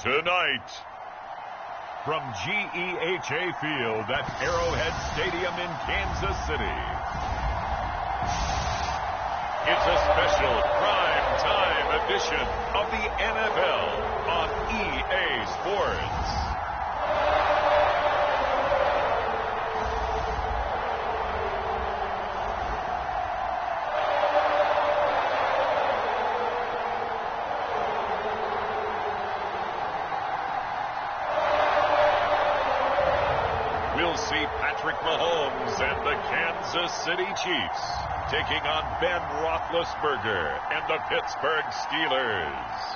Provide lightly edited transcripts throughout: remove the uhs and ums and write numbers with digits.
Tonight, from GEHA Field at Arrowhead Stadium in Kansas City, it's a special prime time edition of the NFL on EA Sports. We'll see Patrick Mahomes and the Kansas City Chiefs taking on Ben Roethlisberger and the Pittsburgh Steelers.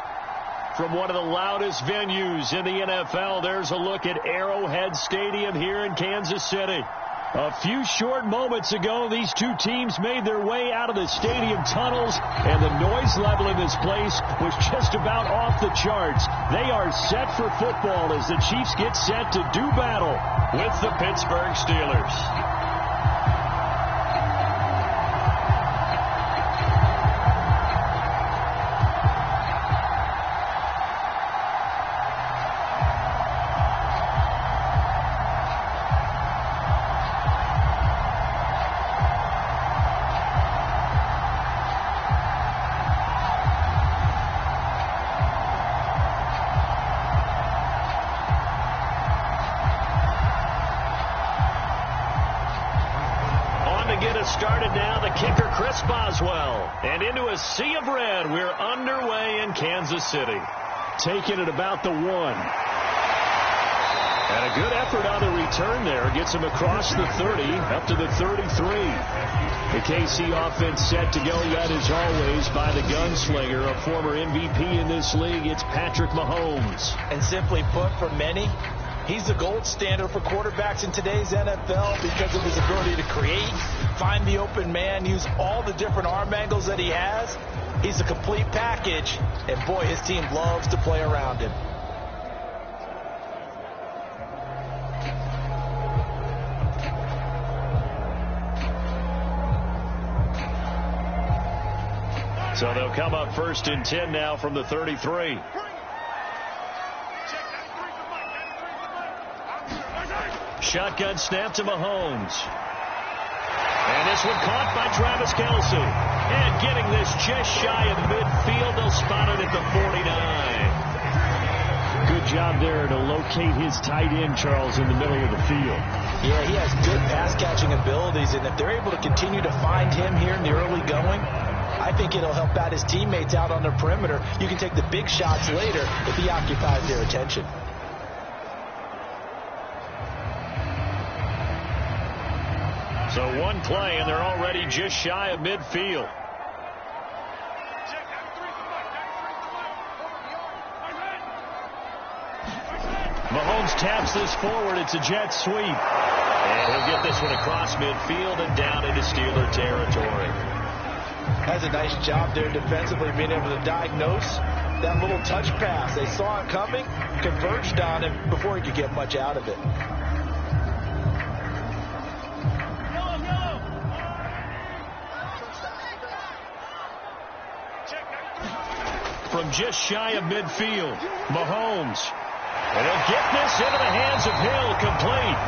From one of the loudest venues in the NFL, there's a look at Arrowhead Stadium here in Kansas City. A few short moments ago, these two teams made their way out of the stadium tunnels, and the noise level in this place was just about off the charts. They are set for football as the Chiefs get set to do battle with the Pittsburgh Steelers. Started now, the kicker Chris Boswell. And into a sea of red, we're underway in Kansas City. Taking it about the 1. And a good effort on the return there. Gets him across the 30, up to the 33. The KC offense set to go, led as always by the gunslinger, a former MVP in this league. It's Patrick Mahomes. And simply put, for many, he's the gold standard for quarterbacks in today's NFL because of his ability to create, find the open man, use all the different arm angles that he has. He's a complete package, and boy, his team loves to play around him. So they'll come up 1st and 10 now from the 33. Shotgun snap to Mahomes. And this one caught by Travis Kelce. And getting this just shy of midfield. They'll spot it at the 49. Good job there to locate his tight end, Charles, in the middle of the field. Yeah, he has good pass-catching abilities, and if they're able to continue to find him here in the early going, I think it'll help out his teammates out on the perimeter. You can take the big shots later if he occupies their attention. So one play, and they're already just shy of midfield. Mahomes taps this forward. It's a jet sweep. And he'll get this one across midfield and down into Steeler territory. Has a nice job there defensively, being able to diagnose that little touch pass. They saw it coming, converged on him before he could get much out of it. From just shy of midfield, Mahomes. And he'll get this into the hands of Hill, complete.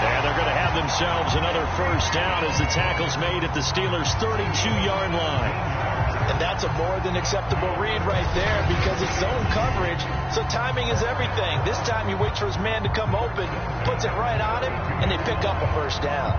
And they're going to have themselves another first down as the tackle's made at the Steelers' 32-yard line. And that's a more than acceptable read right there because it's zone coverage, so timing is everything. This time he waits for his man to come open, puts it right on him, and they pick up a first down.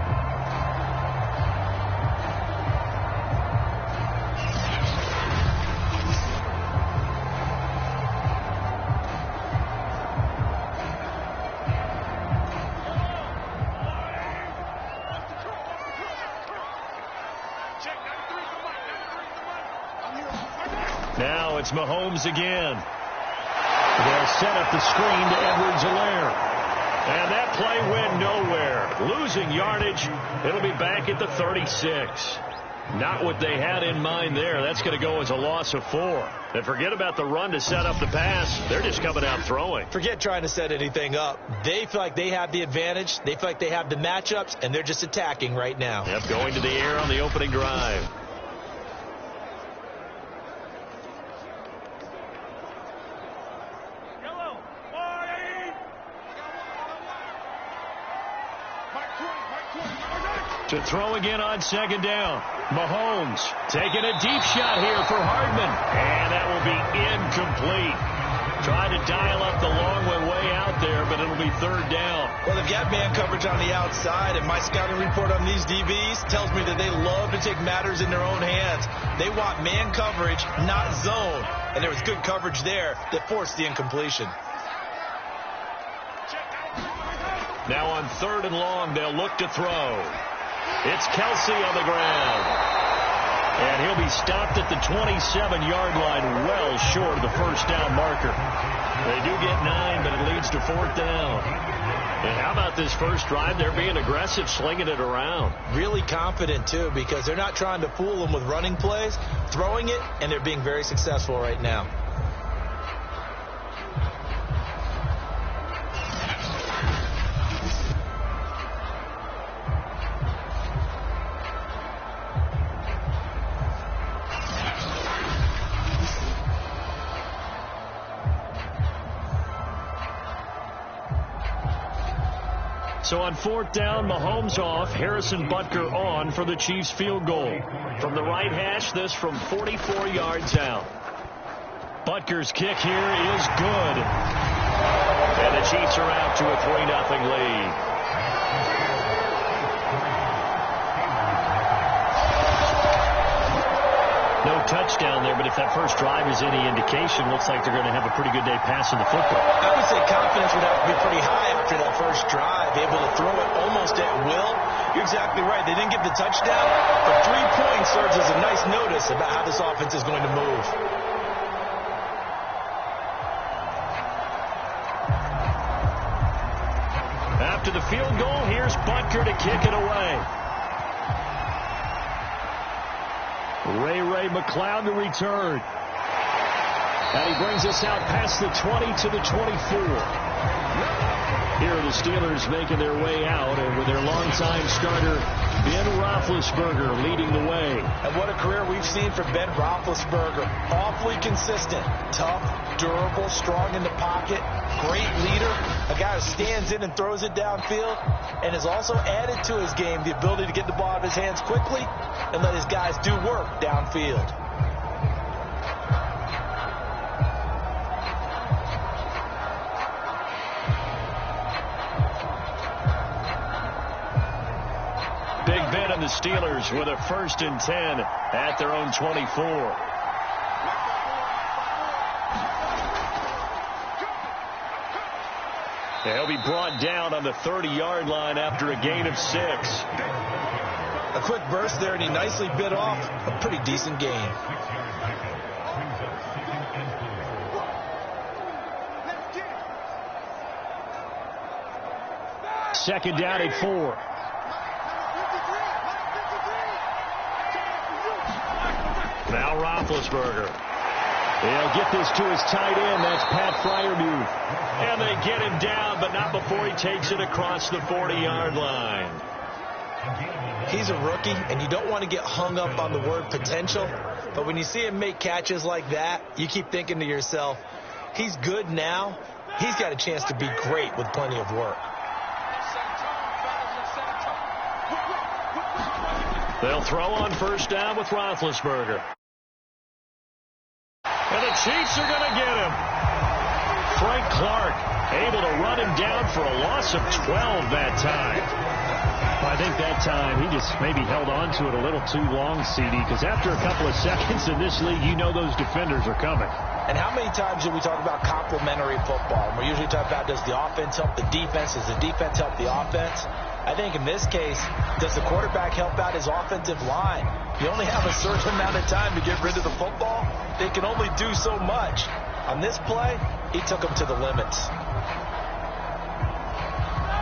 Now it's Mahomes again. They'll set up the screen to Edwards-Helaire. And that play went nowhere. Losing yardage. It'll be back at the 36. Not what they had in mind there. That's going to go as a loss of 4. And forget about the run to set up the pass. They're just coming out throwing. Forget trying to set anything up. They feel like they have the advantage. They feel like they have the matchups, and they're just attacking right now. Yep, going to the air on the opening drive. To throw again on second down. Mahomes taking a deep shot here for Hardman. And that will be incomplete. Tried to dial up the long way out there, but it'll be third down. Well, they've got man coverage on the outside, and my scouting report on these DBs tells me that they love to take matters in their own hands. They want man coverage, not zone. And there was good coverage there that forced the incompletion. Now on third and long, they'll look to throw. It's Kelsey on the ground. And he'll be stopped at the 27-yard line, well short of the first down marker. They do get 9, but it leads to fourth down. And how about this first drive? They're being aggressive, slinging it around. Really confident, too, because they're not trying to fool them with running plays, throwing it, and they're being very successful right now. So on fourth down, Mahomes off, Harrison Butker on for the Chiefs field goal. From the right hash, this from 44 yards out. Butker's kick here is good. And the Chiefs are out to a 3-0 lead. No touchdown there, but if that first drive is any indication, looks like they're going to have a pretty good day passing the football. I would say confidence would have to be pretty high after that first drive, able to throw it almost at will. You're exactly right. They didn't get the touchdown, but 3 points serves as a nice notice about how this offense is going to move. After the field goal, here's Butker to kick it away. Ray McLeod to return. And he brings us out past the 20 to the 24. Here are the Steelers making their way out, and with their longtime starter, Ben Roethlisberger, leading the way. And what a career we've seen from Ben Roethlisberger. Awfully consistent, tough, durable, strong in the pocket, great leader, a guy who stands in and throws it downfield, and has also added to his game the ability to get the ball out of his hands quickly and let his guys do work downfield. Big Ben and the Steelers with a 1st and 10 at their own 24. They'll be brought down on the 30-yard line after a gain of 6. A quick burst there, and he nicely bit off a pretty decent gain. Second down at 4. Now Roethlisberger. He'll get this to his tight end. That's Pat Freiermuth. And they get him down, but not before he takes it across the 40-yard line. He's a rookie, and you don't want to get hung up on the word potential. But when you see him make catches like that, you keep thinking to yourself, he's good now. He's got a chance to be great with plenty of work. They'll throw on first down with Roethlisberger. And the Chiefs are going to get him. Frank Clark able to run him down for a loss of 12 that time. I think that time he just maybe held on to it a little too long, CD, because after a couple of seconds in this league, you know those defenders are coming. And how many times do we talk about complementary football? And we usually talk about, does the offense help the defense? Does the defense help the offense? I think in this case, does the quarterback help out his offensive line? You only have a certain amount of time to get rid of the football. They can only do so much. On this play, he took them to the limits.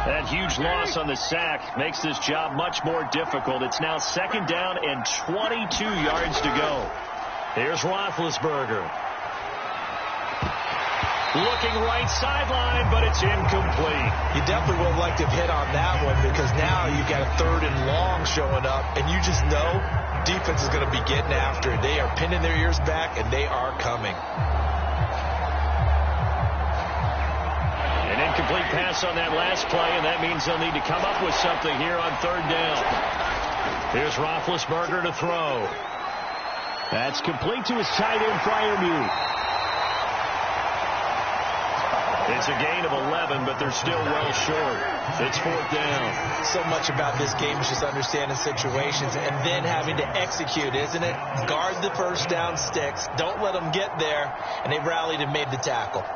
That huge loss on the sack makes this job much more difficult. It's now second down and 22 yards to go. Here's Roethlisberger. Looking right sideline, but it's incomplete. You definitely would have liked to have hit on that one, because now you've got a 3rd and long showing up, and you just know defense is going to be getting after it. They are pinning their ears back, and they are coming. An Incomplete pass on that last play, and that means they'll need to come up with something here on third down. Here's Roethlisberger to throw. That's complete to his tight end, Freiermuth. It's a gain of 11, but they're still well short. It's fourth down. So much about this game is just understanding situations and then having to execute, isn't it? Guard the first down sticks. Don't let them get there. And they rallied and made the tackle.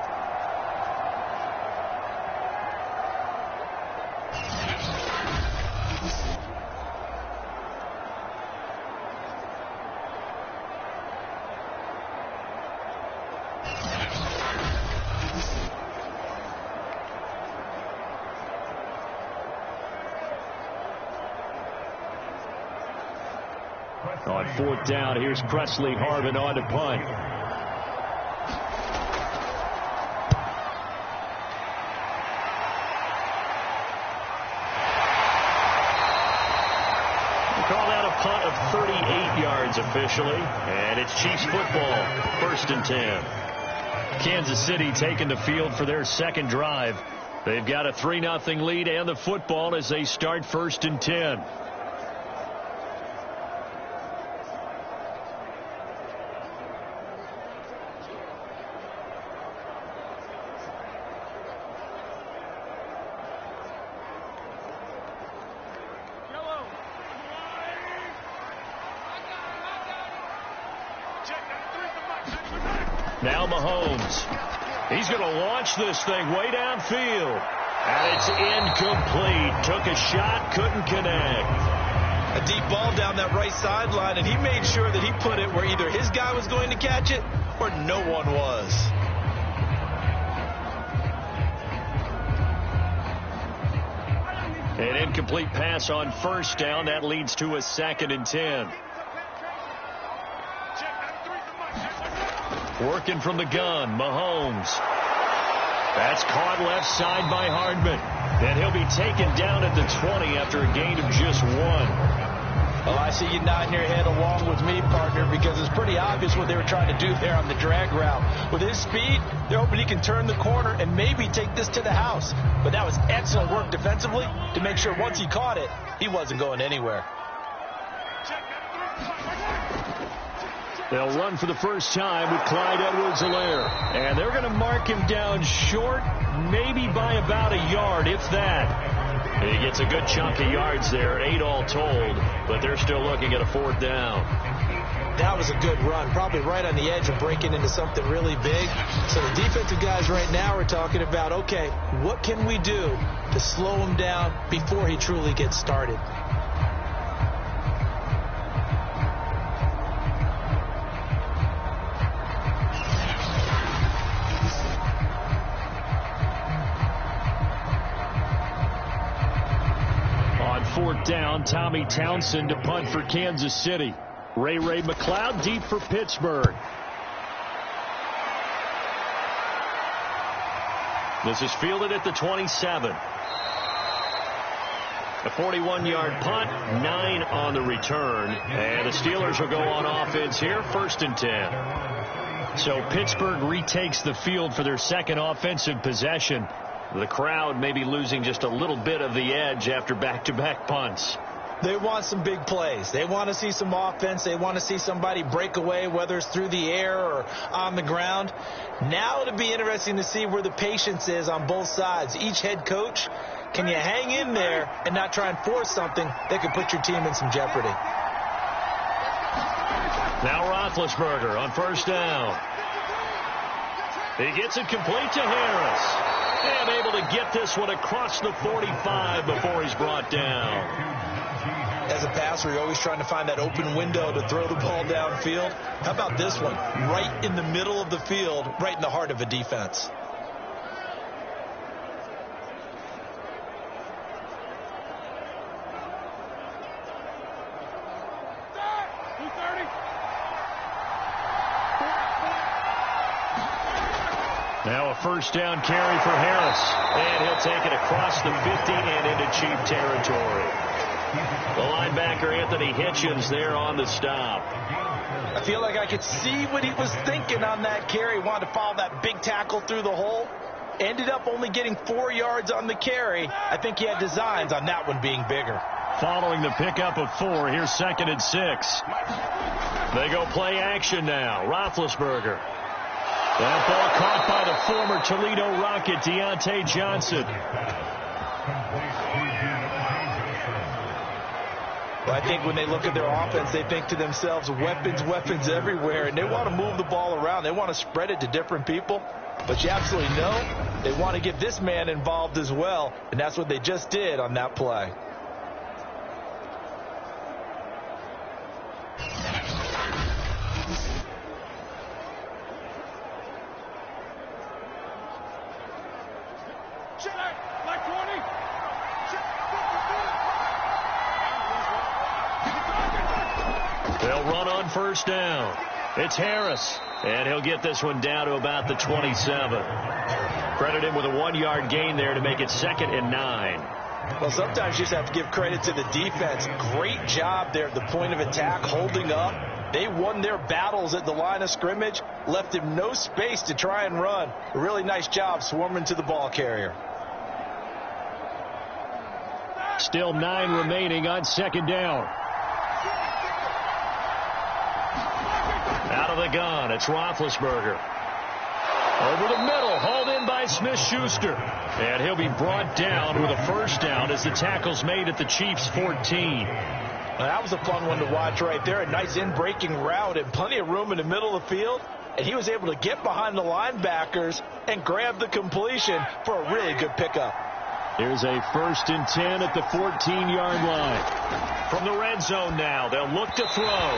On fourth down, here's Presley Harvin on to punt. We call that a punt of 38 yards officially, and it's Chiefs football, 1st and 10. Kansas City taking the field for their second drive. They've got a 3-0 lead and the football as they start 1st and 10. Now Mahomes. He's going to launch this thing way downfield. And it's incomplete. Took a shot, couldn't connect. A deep ball down that right sideline, and he made sure that he put it where either his guy was going to catch it or no one was. An incomplete pass on first down. That leads to a 2nd and 10. Working from the gun, Mahomes. That's caught left side by Hardman. And he'll be taken down at the 20 after a gain of just 1. Well, I see you nodding your head along with me, partner, because it's pretty obvious what they were trying to do there on the drag route. With his speed, they're hoping he can turn the corner and maybe take this to the house. But that was excellent work defensively to make sure once he caught it, he wasn't going anywhere. They'll run for the first time with Clyde Edwards-Helaire. And they're going to mark him down short, maybe by about a yard, if that. He gets a good chunk of yards there, 8 all told, but they're still looking at a 4th down. That was a good run, probably right on the edge of breaking into something really big. So the defensive guys right now are talking about, okay, what can we do to slow him down before he truly gets started? Fourth down, Tommy Townsend to punt for Kansas City. Ray McLeod deep for Pittsburgh. This is fielded at the 27. A 41-yard punt, 9 on the return. And the Steelers will go on offense here, 1st and 10. So Pittsburgh retakes the field for their second offensive possession. The crowd may be losing just a little bit of the edge after back-to-back punts. They want some big plays. They want to see some offense. They want to see somebody break away, whether it's through the air or on the ground. Now it'll be interesting to see where the patience is on both sides. Each head coach, can you hang in there and not try and force something that could put your team in some jeopardy? Now Roethlisberger on first down. He gets it complete to Harris. And able to get this one across the 45 before he's brought down. As a passer, you're always trying to find that open window to throw the ball downfield. How about this one? Right in the middle of the field, right in the heart of a defense. Now a first down carry for Harris. And he'll take it across the 50 and into Chief territory. The linebacker, Anthony Hitchens, there on the stop. I feel like I could see what he was thinking on that carry. Wanted to follow that big tackle through the hole. Ended up only getting 4 yards on the carry. I think he had designs on that one being bigger. Following the pickup of 4, here's 2nd and 6. They go play action now. Roethlisberger. That ball caught by the former Toledo Rocket, Deontay Johnson. Well, I think when they look at their offense, they think to themselves, weapons everywhere, and they want to move the ball around. They want to spread it to different people. But you absolutely know they want to get this man involved as well, and that's what they just did on that play. They'll run on first down. It's Harris, and he'll get this one down to about the 27. Credit him with a 1-yard gain there to make it 2nd and 9. Well, sometimes you just have to give credit to the defense. Great job there at the point of attack, holding up. They won their battles at the line of scrimmage, left him no space to try and run. A really nice job swarming to the ball carrier. Still 9 remaining on 2nd down. Out of the gun, it's Roethlisberger. Over the middle, hauled in by Smith-Schuster. And he'll be brought down with a first down as the tackle's made at the Chiefs' 14. Well, that was a fun one to watch right there. A nice in-breaking route and plenty of room in the middle of the field. And he was able to get behind the linebackers and grab the completion for a really good pickup. Here's a 1st and 10 at the 14-yard line. From the red zone now, they'll look to throw.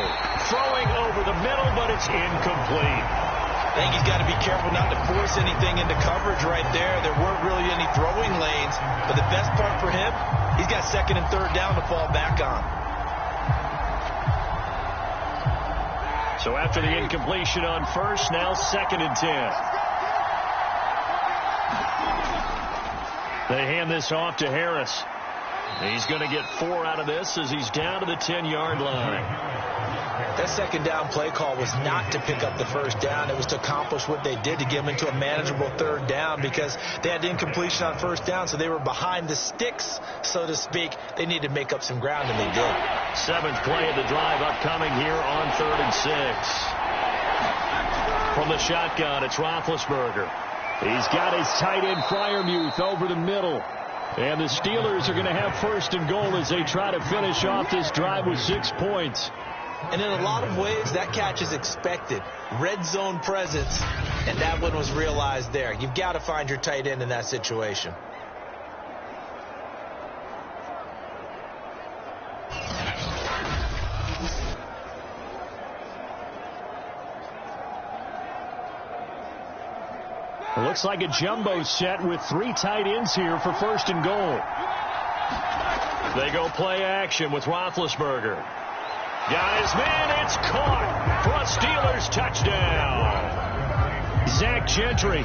Throwing over the middle, but it's incomplete. I think he's got to be careful not to force anything into coverage right there. There weren't really any throwing lanes, but the best part for him, he's got 2nd and 3rd down to fall back on. So after the incompletion on first, now 2nd and 10. They hand this off to Harris. He's going to get 4 out of this as he's down to the 10-yard line. That 2nd down play call was not to pick up the first down. It was to accomplish what they did, to get them into a manageable 3rd down, because they had incompletion on first down, so they were behind the sticks, so to speak. They needed to make up some ground, and they did. 7th play of the drive upcoming here on 3rd and 6. From the shotgun, it's Roethlisberger. He's got his tight end Freiermuth over the middle. And the Steelers are going to have 1st and goal as they try to finish off this drive with 6 points. And in a lot of ways, that catch is expected. Red zone presence, and that one was realized there. You've got to find your tight end in that situation. It looks like a jumbo set with 3 tight ends here for 1st and goal. They go play action with Roethlisberger. Got his man, it's caught for a Steelers touchdown. Zach Gentry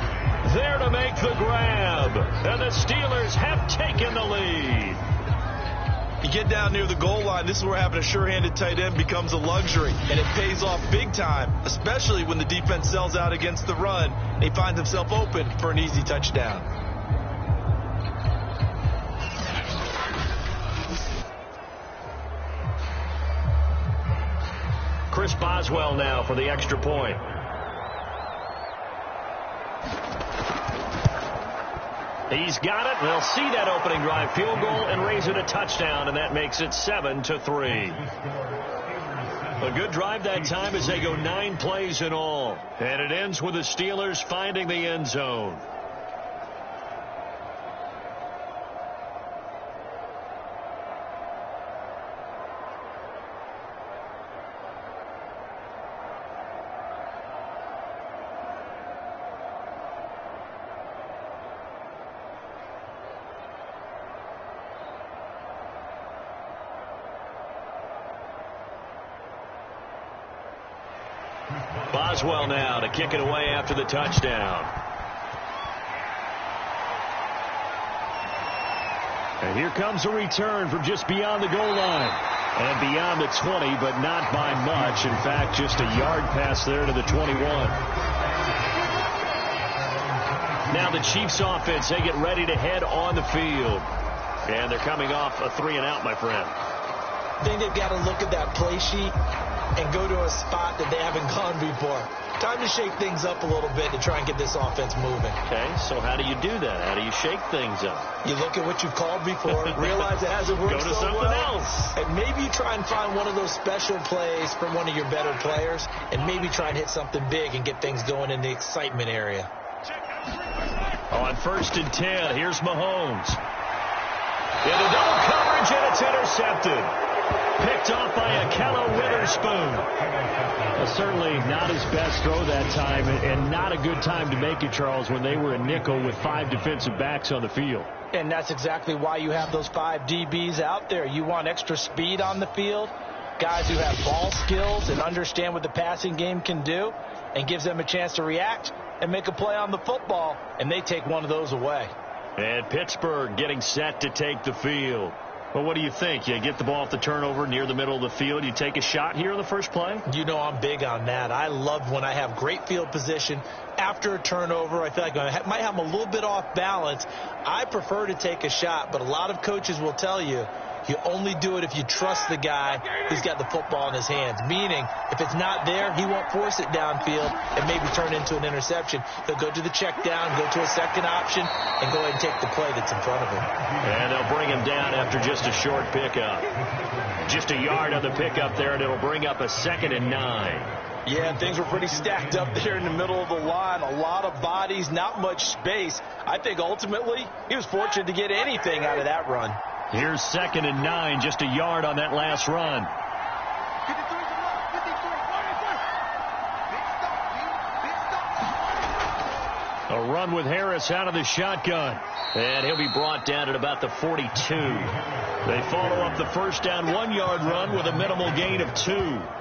there to make the grab. And the Steelers have taken the lead. You get down near the goal line, this is where having a sure-handed tight end becomes a luxury, and it pays off big time, especially when the defense sells out against the run, and he finds himself open for an easy touchdown. Chris Boswell now for the extra point. He's got it. They'll see that opening drive field goal and raise it a touchdown, and that makes it 7-3. A good drive that time as they go 9 plays in all. And it ends with the Steelers finding the end zone. Boswell now to kick it away after the touchdown. And here comes a return from just beyond the goal line. And beyond the 20, but not by much. In fact, just a yard pass there to the 21. Now the Chiefs offense, they get ready to head on the field. And they're coming off a 3-and-out, my friend. I think they've got to look at that play sheet and go to a spot that they haven't gone before. Time to shake things up a little bit to try and get this offense moving. Okay, so how do you do that? How do you shake things up? You look at what you've called before, realize it hasn't worked Go to so something well, else. and maybe you try and find one of those special plays from one of your better players, and maybe try and hit something big and get things going in the excitement area. On 1st and 10, here's Mahomes. Into double coverage, and it's intercepted. Picked off by Akello Witherspoon. Certainly not his best throw that time, and not a good time to make it, Charles, when they were a nickel with 5 defensive backs on the field. And that's exactly why you have those 5 DBs out there. You want extra speed on the field, guys who have ball skills and understand what the passing game can do, and gives them a chance to react and make a play on the football, and they take one of those away. And Pittsburgh getting set to take the field. Well, what do you think? You get the ball off the turnover near the middle of the field. You take a shot here on the first play? You know I'm big on that. I love when I have great field position after a turnover. I feel like I might have them a little bit off balance. I prefer to take a shot, but a lot of coaches will tell you you only do it if you trust the guy who's got the football in his hands. Meaning, if it's not there, he won't force it downfield and maybe turn into an interception. He'll go to the check down, go to a second option, and go ahead and take the play that's in front of him. And they'll bring him down after just a short pickup. Just a yard on the pickup there, and it'll bring up a 2nd and 9. Yeah, things were pretty stacked up there in the middle of the line. A lot of bodies, not much space. I think ultimately he was fortunate to get anything out of that run. Here's 2nd and 9, just a yard on that last run. A run with Harris out of the shotgun. And he'll be brought down at about the 42. They follow up the first down 1-yard run with a minimal gain of 2.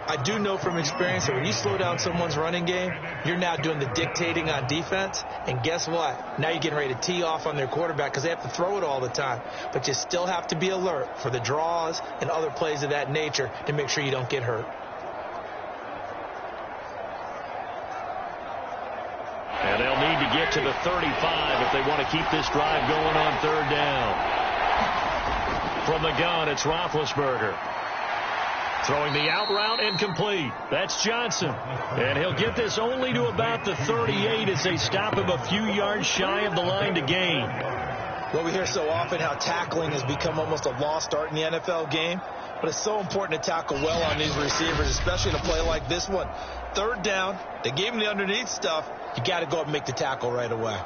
I do know from experience that when you slow down someone's running game, you're now doing the dictating on defense. And guess what? Now you're getting ready to tee off on their quarterback because they have to throw it all the time. But you still have to be alert for the draws and other plays of that nature to make sure you don't get hurt. And they'll need to get to the 35 if they want to keep this drive going on 3rd down. From the gun, it's Roethlisberger. Throwing the out route incomplete. That's Johnson. And he'll get this only to about the 38 as they stop him a few yards shy of the line to gain. Well, we hear so often how tackling has become almost a lost art in the NFL game. But it's so important to tackle well on these receivers, especially in a play like this one. 3rd down, they gave him the underneath stuff. You got to go up and make the tackle right away.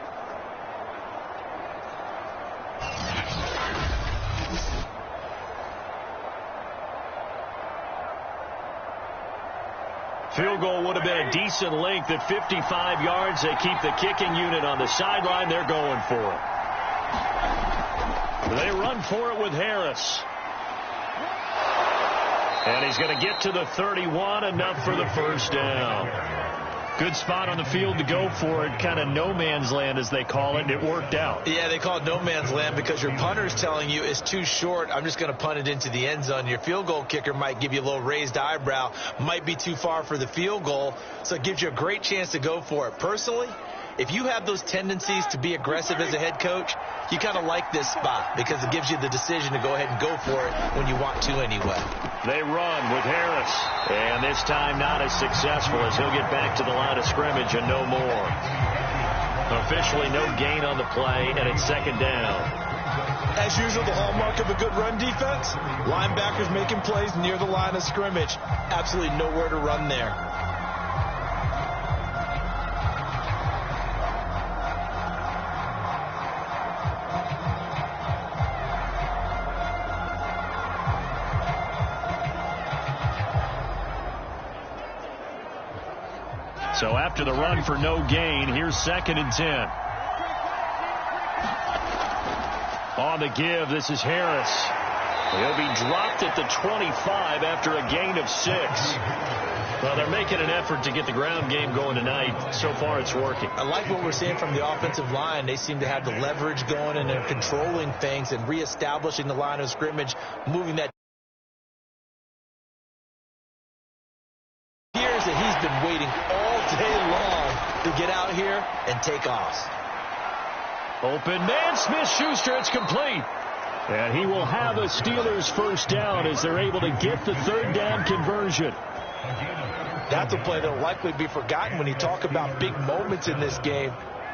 Field goal would have been a decent length at 55 yards. They keep the kicking unit on the sideline. They're going for it. They run for it with Harris. And he's going to get to the 31, enough for the first down. Good spot on the field to go for it. Kind of no man's land, as they call it. It worked out. Yeah, they call it no man's land because your punter's telling you it's too short. I'm just going to punt it into the end zone. Your field goal kicker might give you a little raised eyebrow. Might be too far for the field goal. So it gives you a great chance to go for it. Personally, if you have those tendencies to be aggressive as a head coach, you kind of like this spot because it gives you the decision to go ahead and go for it when you want to anyway. They run with Harris. And this time not as successful as he'll get back to the line of scrimmage and no more. Officially no gain on the play, and it's 2nd down. As usual, the hallmark of a good run defense, linebackers making plays near the line of scrimmage. Absolutely nowhere to run there. So after the run for no gain, here's 2nd and 10. On the give, this is Harris. He'll be dropped at the 25 after a gain of 6. Well, they're making an effort to get the ground game going tonight. So far, it's working. I like what we're seeing from the offensive line. They seem to have the leverage going, and they're controlling things and reestablishing the line of scrimmage, moving that. He's been waiting all day long to get out here and take off. Open man, Smith-Schuster, it's complete. And he will have a Steelers first down as they're able to get the third down conversion. That's a play that will likely be forgotten when you talk about big moments in this game.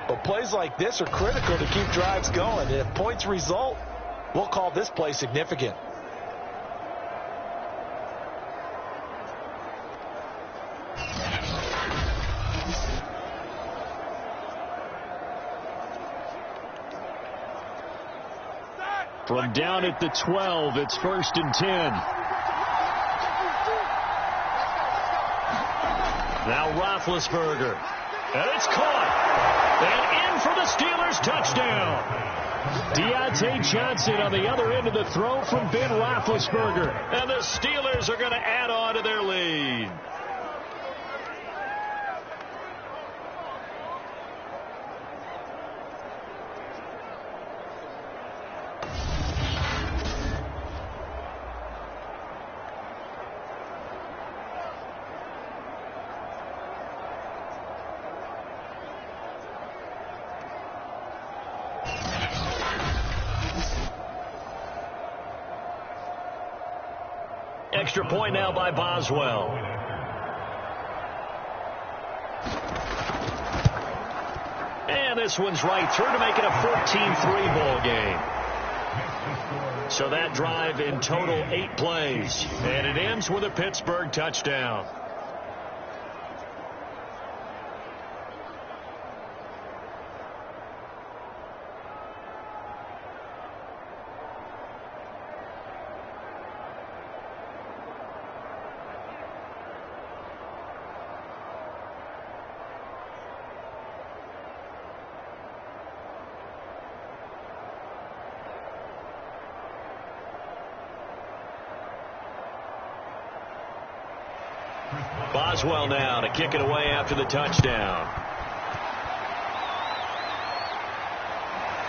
But plays like this are critical to keep drives going. And if points result, we'll call this play significant. From down at the 12, it's 1st and 10. Now Roethlisberger. And it's caught. And in for the Steelers touchdown. Deontay Johnson on the other end of the throw from Ben Roethlisberger. And the Steelers are going to add on to their lead. Extra point now by Boswell. And this one's right through to make it a 14-3 ball game. So that drive in total 8 plays. And it ends with a Pittsburgh touchdown. Boswell now to kick it away after the touchdown.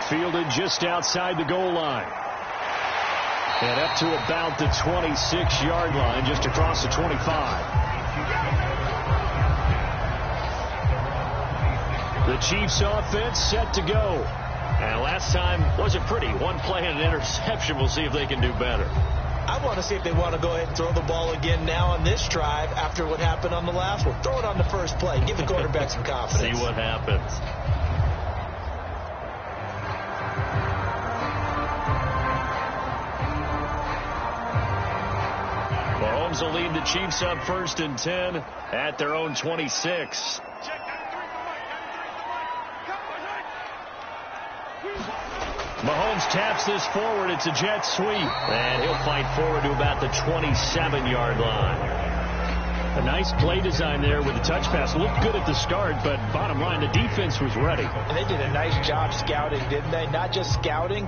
Fielded just outside the goal line. And up to about the 26-yard line, just across the 25. The Chiefs offense set to go. And last time wasn't pretty. One play and an interception. We'll see if they can do better. I want to see if they want to go ahead and throw the ball again now on this drive after what happened on the last one. Throw it on the first play. Give the quarterback some confidence. See what happens. Mahomes will lead the Chiefs up 1st and 10 at their own 26. Mahomes taps this forward. It's a jet sweep. And he'll fight forward to about the 27-yard line. A nice play design there with the touch pass. Looked good at the start, but bottom line, the defense was ready. And they did a nice job scouting, didn't they? Not just scouting,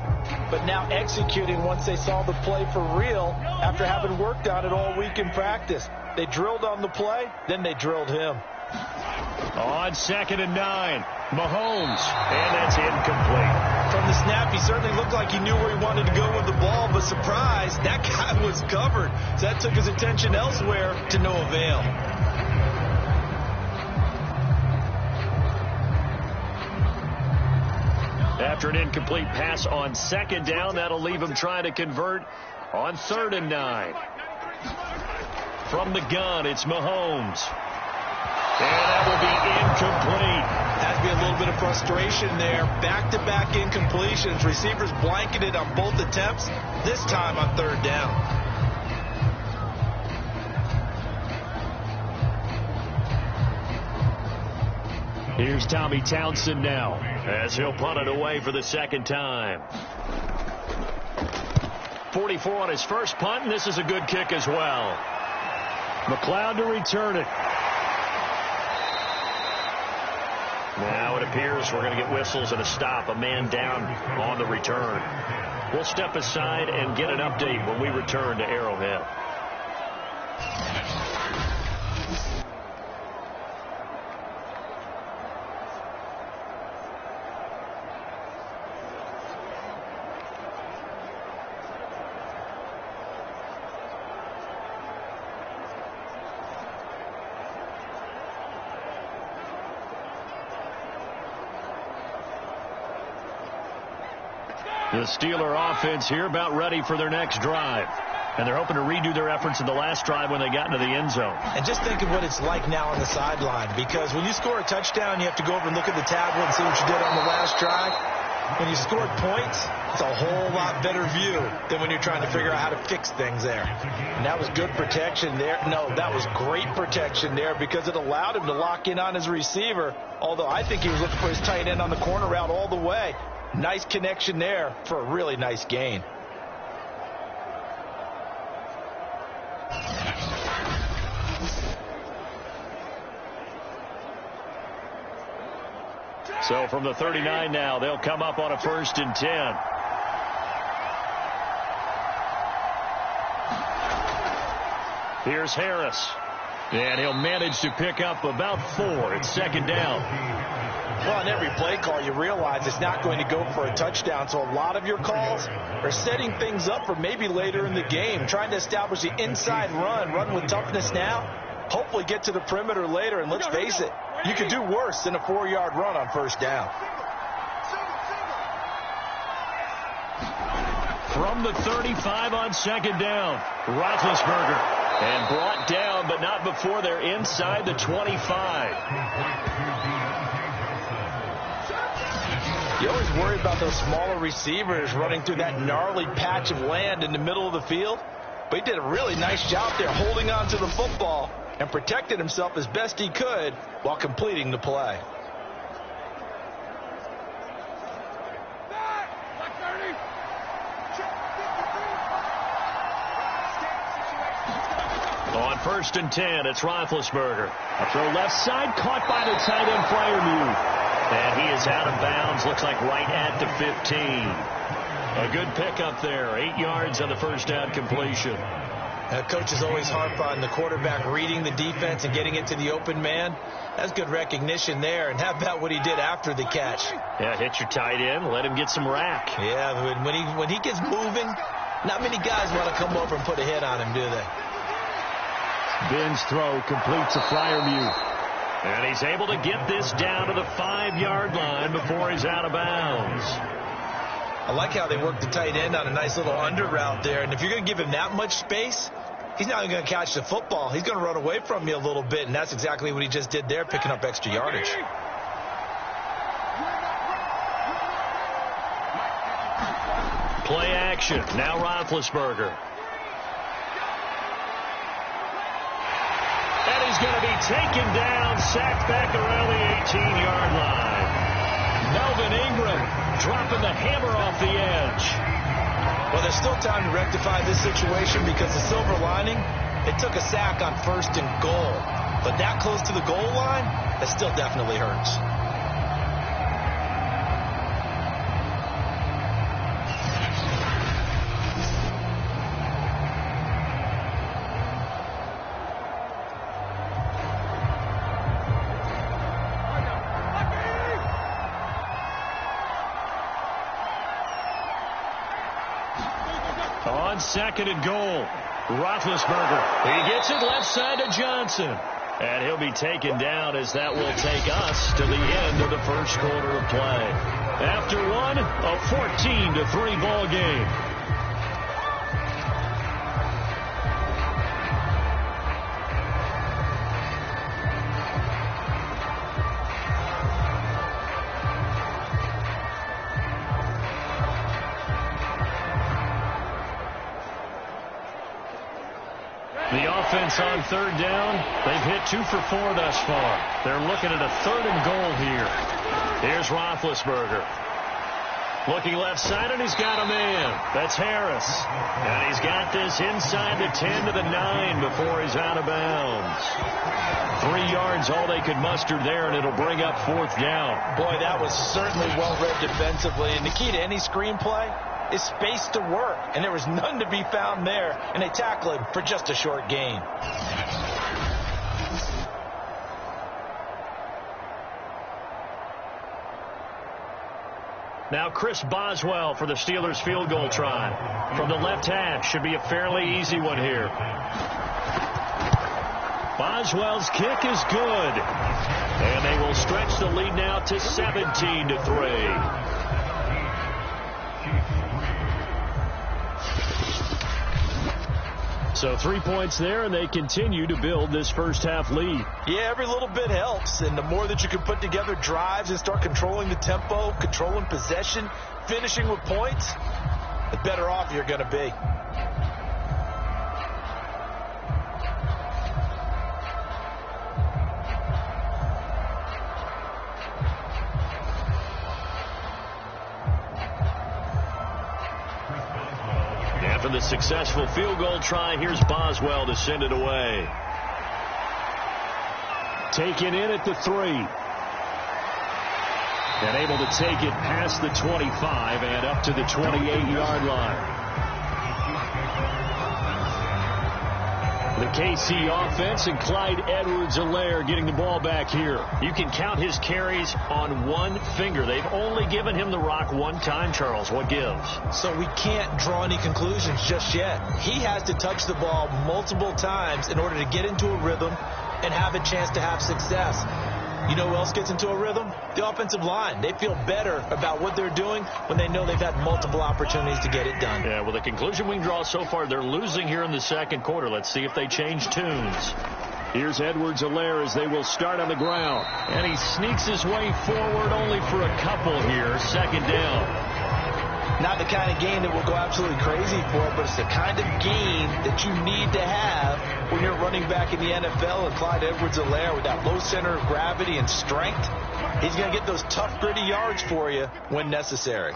but now executing once they saw the play for real after having worked on it all week in practice. They drilled on the play, then they drilled him. On 2nd and 9, Mahomes, and that's incomplete. From the snap, he certainly looked like he knew where he wanted to go with the ball, but surprise, that guy was covered. So that took his attention elsewhere to no avail. After an incomplete pass on 2nd down, that'll leave him trying to convert on 3rd and 9. From the gun, it's Mahomes. And that will be incomplete. Has to be a little bit of frustration there. Back-to-back incompletions. Receivers blanketed on both attempts, this time on 3rd down. Here's Tommy Townsend now as he'll punt it away for the 2nd time. 44 on his first punt, and this is a good kick as well. McLeod to return it. Now it appears we're going to get whistles and a stop, a man down on the return. We'll step aside and get an update when we return to Arrowhead. The Steeler offense here about ready for their next drive. And they're hoping to redo their efforts in the last drive when they got into the end zone. And just think of what it's like now on the sideline. Because when you score a touchdown, you have to go over and look at the tablet and see what you did on the last drive. When you scored points, it's a whole lot better view than when you're trying to figure out how to fix things there. And that was good protection there. No, that was great protection there because it allowed him to lock in on his receiver. Although I think he was looking for his tight end on the corner route all the way. Nice connection there for a really nice gain. So from the 39 now, they'll come up on a 1st and 10. Here's Harris. And he'll manage to pick up about 4. It's 2nd down. Well, on every play call, you realize it's not going to go for a touchdown. So a lot of your calls are setting things up for maybe later in the game, trying to establish the inside run with toughness now. Hopefully get to the perimeter later, and let's face it, you could do worse than a 4-yard run on 1st down. From the 35 on 2nd down, Roethlisberger. And brought down, but not before they're inside the 25. You always worry about those smaller receivers running through that gnarly patch of land in the middle of the field. But he did a really nice job there holding on to the football and protected himself as best he could while completing the play. On 1st and 10, it's Roethlisberger. A throw left side, caught by the tight end, Freiermuth. And he is out of bounds, looks like right at the 15. A good pickup there, 8 yards on the 1st down completion. Coaches always harp on the quarterback reading the defense and getting it to the open man. That's good recognition there. And how about what he did after the catch? Yeah, hit your tight end, let him get some rack. Yeah, when he gets moving, not many guys want to come over and put a hit on him, do they? Ben's throw completes a Freiermuth. And he's able to get this down to the 5-yard line before he's out of bounds. I like how they work the tight end on a nice little under route there. And if you're going to give him that much space, he's not going to catch the football. He's going to run away from you a little bit, and that's exactly what he just did there, picking up extra yardage. Play action. Now Roethlisberger. And he's going to be taken down, sacked back around the 18-yard line. Melvin Ingram dropping the hammer off the edge. Well, there's still time to rectify this situation because the silver lining, they took a sack on 1st and goal. But that close to the goal line, that still definitely hurts. On 2nd and goal, Roethlisberger. He gets it left side to Johnson. And he'll be taken down as that will take us to the end of the 1st quarter of play. After one, a 14-3 ball game. The offense on 3rd down, they've hit 2 for 4 thus far. They're looking at a 3rd and goal here. Here's Roethlisberger. Looking left side, and he's got a man. That's Harris. And he's got this inside the 10 to the 9 before he's out of bounds. 3 yards, all they could muster there, and it'll bring up 4th down. Boy, that was certainly well read defensively. And the key to any screenplay is space to work, and there was none to be found there, and they tackle him for just a short gain. Now Chris Boswell for the Steelers field goal try. From the left hash, should be a fairly easy one here. Boswell's kick is good, and they will stretch the lead now to 17-3. So 3 points there, and they continue to build this first half lead. Yeah, every little bit helps, and the more that you can put together drives and start controlling the tempo, controlling possession, finishing with points, the better off you're going to be. After the successful field goal try, here's Boswell to send it away. Taken in at the 3. And able to take it past the 25 and up to the 28-yard line. The KC offense and Clyde Edwards-Helaire getting the ball back here. You can count his carries on one finger. They've only given him the rock one time, Charles. What gives? So we can't draw any conclusions just yet. He has to touch the ball multiple times in order to get into a rhythm and have a chance to have success. You know who else gets into a rhythm? The offensive line. They feel better about what they're doing when they know they've had multiple opportunities to get it done. Yeah, well, the conclusion we can draw so far, they're losing here in the second quarter. Let's see if they change tunes. Here's Edwards-Helaire as they will start on the ground. And he sneaks his way forward only for a couple here. Second down. Not the kind of game that will go absolutely crazy for, but it's the kind of game that you need to have when you're running back in the NFL. And Clyde Edwards-Helaire, with that low center of gravity and strength, he's going to get those tough, gritty yards for you when necessary.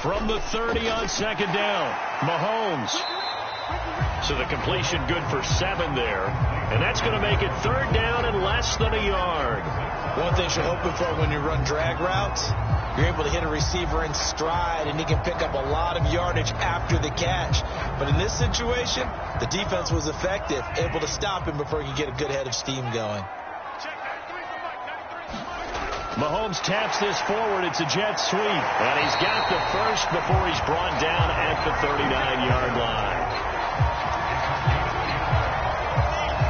From the 30 on second down, Mahomes. So the completion good for 7 there. And that's going to make it third down and less than a yard. One thing you're hoping for when you run drag routes, you're able to hit a receiver in stride, and he can pick up a lot of yardage after the catch. But in this situation, the defense was effective, able to stop him before he could get a good head of steam going. Mahomes taps this forward. It's a jet sweep. And he's got the first before he's brought down at the 39-yard line.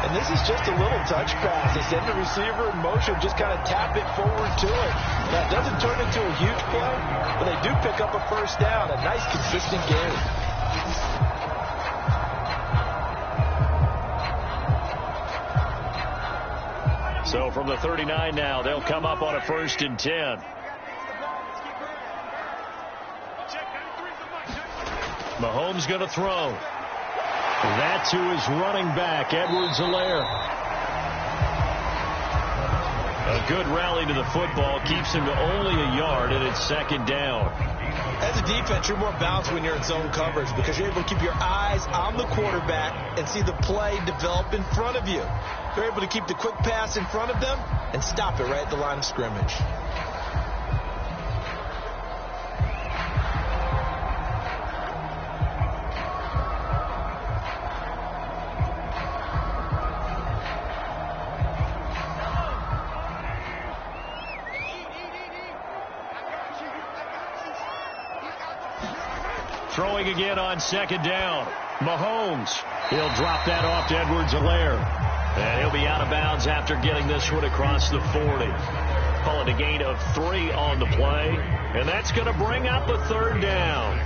And this is just a little touch pass. They send the receiver in motion, just kind of tap it forward to it. That doesn't turn into a huge play, but they do pick up a first down. A nice, consistent game. So from the 39 now, they'll come up on a 1st and 10. Mahomes going to throw. That to his running back, Edwards-Helaire. A good rally to the football keeps him to only a yard, and it's second down. As a defense, you're more balanced when you're in zone coverage because you're able to keep your eyes on the quarterback and see the play develop in front of you. You're able to keep the quick pass in front of them and stop it right at the line of scrimmage. Throwing again on second down. Mahomes. He'll drop that off to Edwards-Helaire. And he'll be out of bounds after getting this one across the 40. Call it a gain of 3 on the play. And that's going to bring up a third down.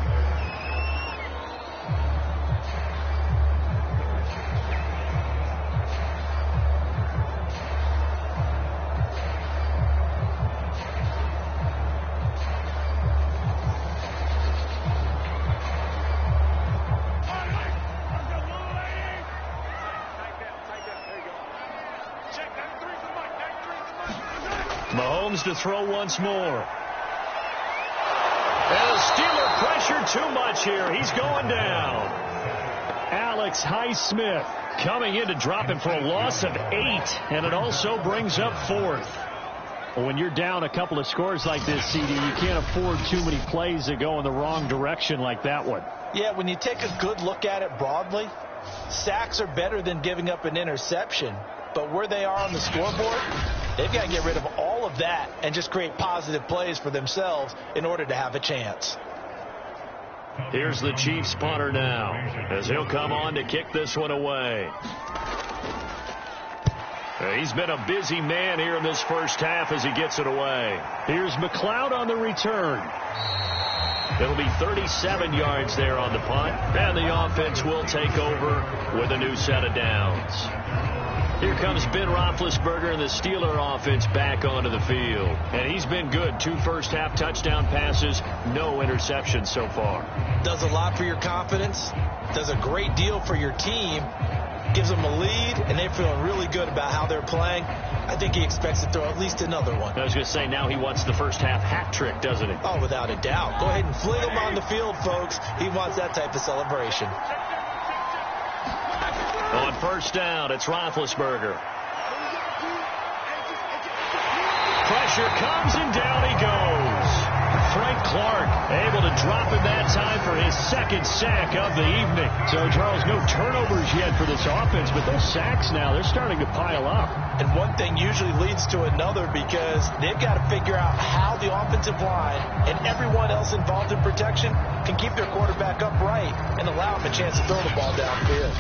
Mahomes to throw once more. And the Steeler pressure too much here. He's going down. Alex Highsmith coming in to drop him for a loss of 8. And it also brings up 4th. Well, when you're down a couple of scores like this, CD, you can't afford too many plays that go in the wrong direction like that one. Yeah, when you take a good look at it broadly, sacks are better than giving up an interception. But where they are on the scoreboard, they've got to get rid of all of that and just create positive plays for themselves in order to have a chance. Here's the Chiefs punter now as he'll come on to kick this one away. He's been a busy man here in this first half as he gets it away. Here's McLeod on the return. It'll be 37 yards there on the punt, and the offense will take over with a new set of downs. Here comes Ben Roethlisberger and the Steeler offense back onto the field. And he's been good. 2 first-half touchdown passes, no interceptions so far. Does a lot for your confidence, does a great deal for your team, gives them a lead, and they're feeling really good about how they're playing. I think he expects to throw at least another one. I was going to say, now he wants the first-half hat trick, doesn't he? Oh, without a doubt. Go ahead and fling him on the field, folks. He wants that type of celebration. On first down, it's Roethlisberger. Pressure comes, and down he goes. Frank Clark able to drop him that time for his second sack of the evening. So, Charles, no turnovers yet for this offense, but those sacks now, they're starting to pile up. And one thing usually leads to another because they've got to figure out how the offensive line and everyone else involved in protection can keep their quarterback upright and allow him a chance to throw the ball downfield.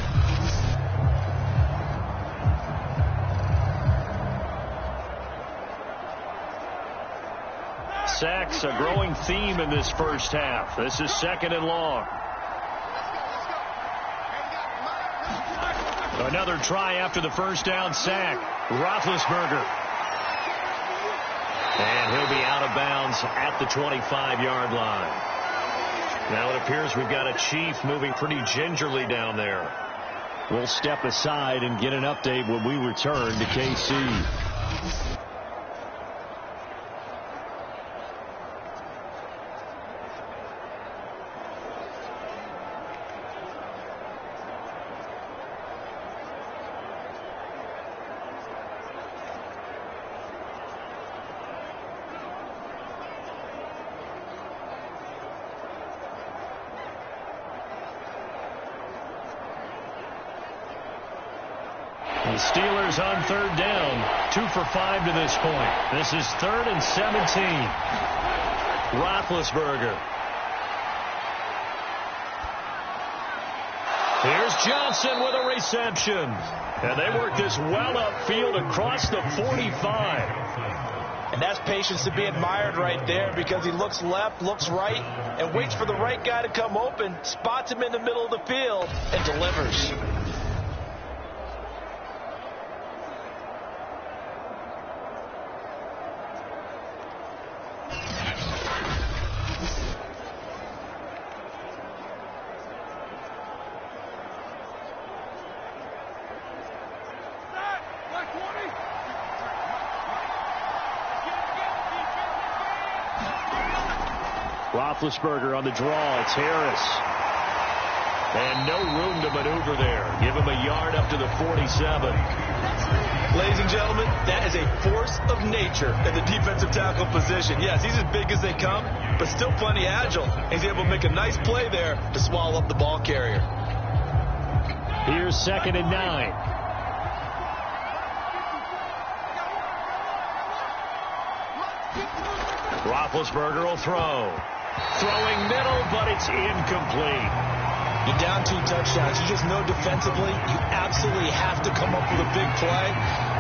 Sacks, a growing theme in this first half. This is 2nd and long. Another try after the first down sack. Roethlisberger. And he'll be out of bounds at the 25-yard line. Now it appears we've got a Chief moving pretty gingerly down there. We'll step aside and get an update when we return to KC. The Steelers on 3rd down, 2 for 5 to this point. This is 3rd and 17. Roethlisberger. Here's Johnson with a reception. And they work this well upfield across the 45. And that's patience to be admired right there because he looks left, looks right, and waits for the right guy to come open, spots him in the middle of the field, and delivers. Roethlisberger on the draw. It's Harris. And no room to maneuver there. Give him a yard up to the 47. Ladies and gentlemen, that is a force of nature in the defensive tackle position. Yes, he's as big as they come, but still plenty agile. He's able to make a nice play there to swallow up the ball carrier. Here's 2nd and 9. Roethlisberger will throw. Throwing middle, but it's incomplete. You're down 2 touchdowns. You just know defensively you absolutely have to come up with a big play.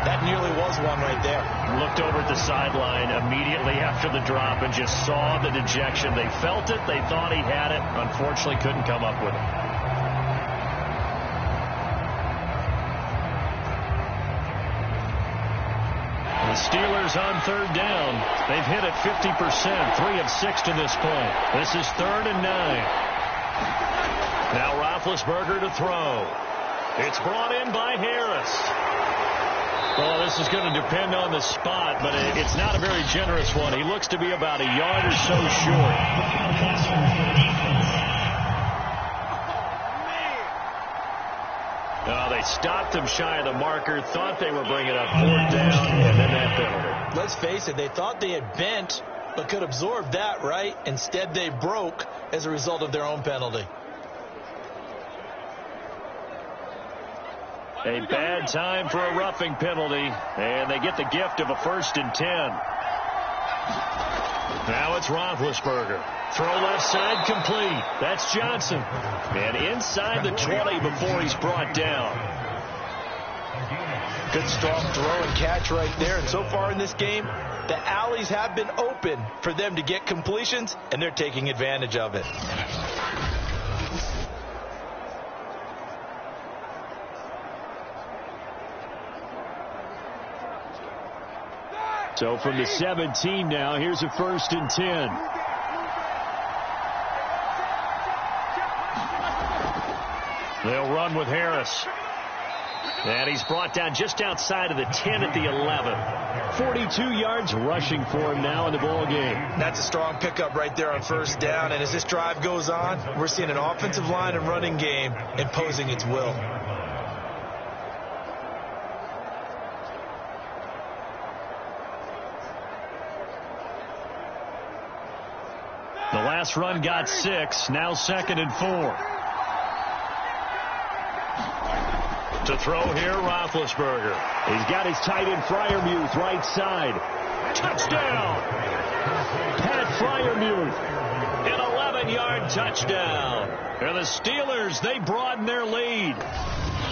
That nearly was one right there. Looked over at the sideline immediately after the drop and just saw the dejection. They felt it. They thought he had it. Unfortunately, couldn't come up with it. The Steelers on 3rd down. They've hit it 50%, 3 of 6 to this point. This is 3rd and 9. Now Roethlisberger to throw. It's brought in by Harris. Well, this is going to depend on the spot, but it's not a very generous one. He looks to be about a yard or so short. They stopped him shy of the marker, thought they were bringing up 4th down, and then that penalty. Let's face it, they thought they had bent, but could absorb that, right? Instead, they broke as a result of their own penalty. A bad time for a roughing penalty, and they get the gift of a 1st and 10. Now it's Roethlisberger. Throw left side complete. That's Johnson. And inside the 20 before he's brought down. Good strong throw and catch right there. And so far in this game, The alleys have been open for them to get completions, and they're taking advantage of it. So from the 17 now, here's a 1st and 10. They'll run with Harris. And he's brought down just outside of the 10 at the 11. 42 yards rushing for him now in the ball game. That's a strong pickup right there on 1st down. And as this drive goes on, we're seeing an offensive line and running game imposing its will. The last run got 6. Now 2nd and 4. To throw here, Roethlisberger. He's got his tight end Freiermuth right side. Touchdown! Pat Freiermuth. An 11-yard touchdown. And the Steelers, they broaden their lead.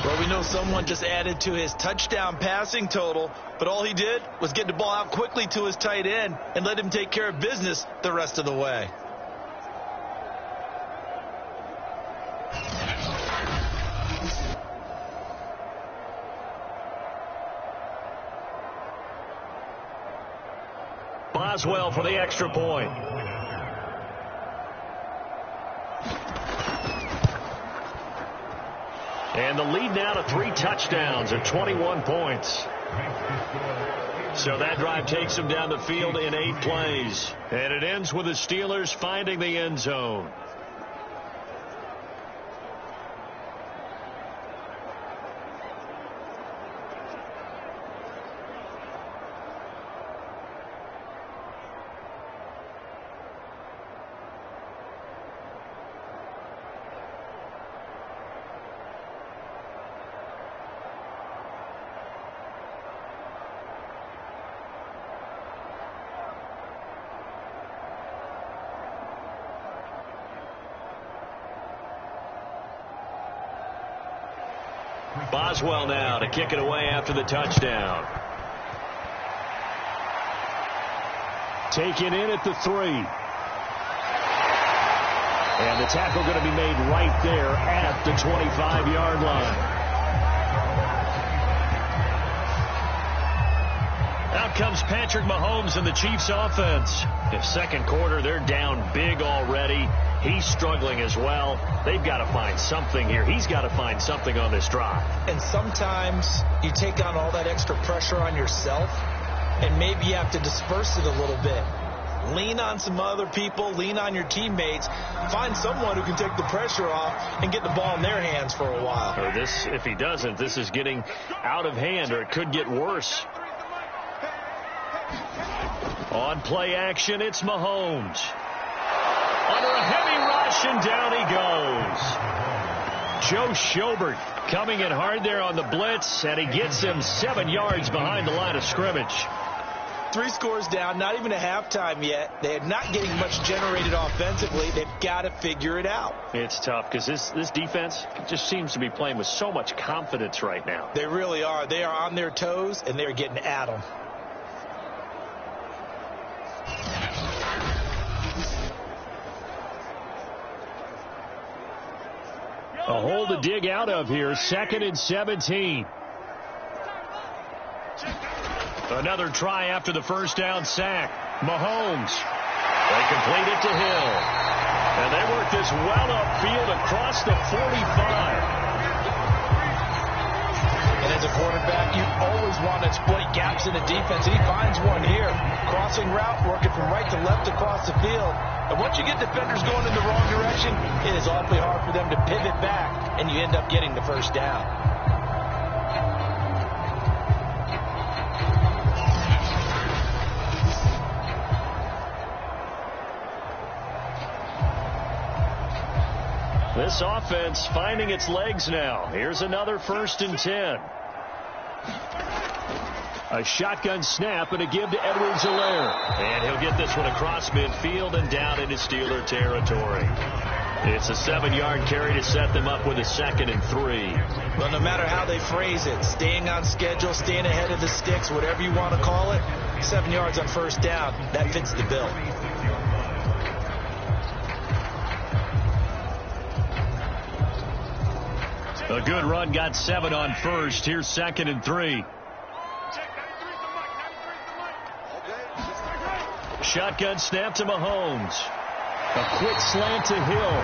Well, we know someone just added to his touchdown passing total, but all he did was get the ball out quickly to his tight end and let him take care of business the rest of the way. Boswell for the extra point. And the lead now to 3 touchdowns at 21 points. So that drive takes them down the field in 8 plays. And it ends with the Steelers finding the end zone. Boswell now to kick it away after the touchdown. Taken in at the 3. And the tackle going to be made right there at the 25-yard line. Out comes Patrick Mahomes and the Chiefs offense. In second quarter, they're down big already. He's struggling as well. They've got to find something here. He's got to find something on this drive. And sometimes you take on all that extra pressure on yourself, and maybe you have to disperse it a little bit. Lean on some other people. Lean on your teammates. Find someone who can take the pressure off and get the ball in their hands for a while. Or this, if he doesn't, this is getting out of hand, or it could get worse. On play action, it's Mahomes. Under a heavy rush, and down he goes. Joe Schobert coming in hard there on the blitz, and he gets him 7 yards behind the line of scrimmage. 3 scores down, not even a halftime yet. They're not getting much generated offensively. They've got to figure it out. It's tough because this defense just seems to be playing with so much confidence right now. They really are. They are on their toes, and they're getting at them. A hole to dig out of here. 2nd and 17. Another try after the first down sack. Mahomes. They complete it to Hill. And they work this well upfield across the 45. And as a quarterback, you always want to exploit gaps in the defense. And he finds one here. Crossing route, working from right to left across the field. And once you get defenders going in the wrong direction, it is awfully hard for them to pivot back, and you end up getting the first down. This offense finding its legs now. Here's another 1st and 10. A shotgun snap and a give to Edwards-Helaire. And he'll get this one across midfield and down into Steeler territory. It's a 7-yard carry to set them up with a 2nd and 3. Well, no matter how they phrase it, staying on schedule, staying ahead of the sticks, whatever you want to call it, 7 yards on first down. That fits the bill. A good run got 7 on first. Here's 2nd and 3. Shotgun snap to Mahomes. A quick slant to Hill.